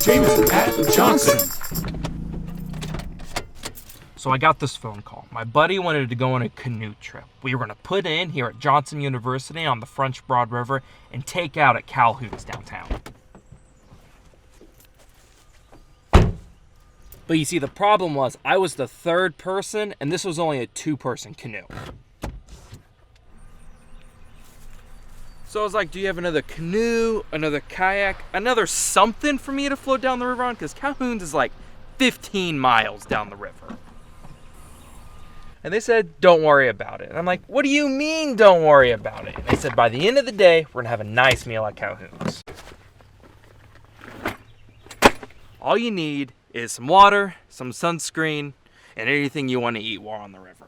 Jameson at Johnson. So I got this phone call. My buddy wanted to go on a canoe trip. We were going to put in here at Johnson University on the French Broad River and take out at Calhoun's downtown. But you see, the problem was I was the third person, and this was only a two-person canoe. So I was like, do you have another canoe, another kayak, another something for me to float down the river on? Because Calhoun's is like 15 miles down the river. And they said, don't worry about it. And I'm like, what do you mean, don't worry about it? And they said, by the end of the day, we're going to have a nice meal at Calhoun's. All you need is some water, some sunscreen, and anything you want to eat while on the river.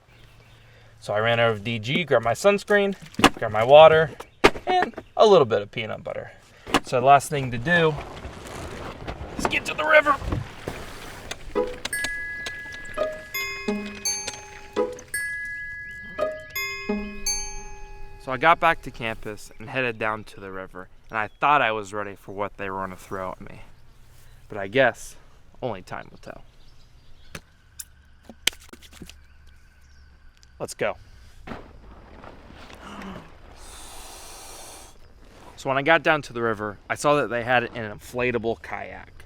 So I ran over to DG, grabbed my sunscreen, grabbed my water, and a little bit of peanut butter. So the last thing to do is get to the river. So I got back to campus and headed down to the river, and I thought I was ready for what they were going to throw at me. But I guess only time will tell. Let's go. So when I got down to the river, I saw that they had an inflatable kayak.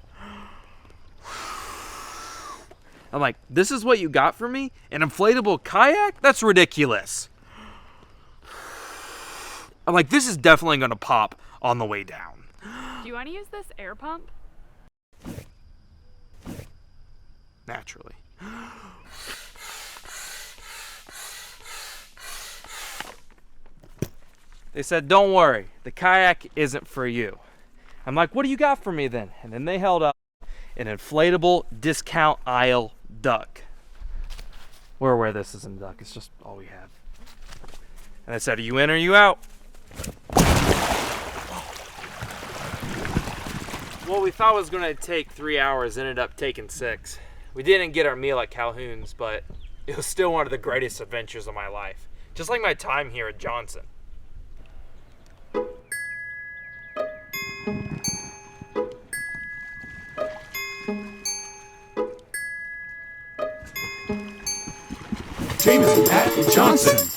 I'm like, this is what you got for me? An inflatable kayak? That's ridiculous. I'm like, this is definitely going to pop on the way down. Do you want to use this air pump? Naturally. They said, don't worry, the kayak isn't for you. I'm like, what do you got for me then? And then they held up an inflatable discount aisle duck. We're aware this isn't a duck, it's just all we have. And I said, are you in or are you out? What we thought was going to take 3 hours ended up taking 6. We didn't get our meal at Calhoun's, but it was still one of the greatest adventures of my life. Just like my time here at Johnson. Jameson at Johnson.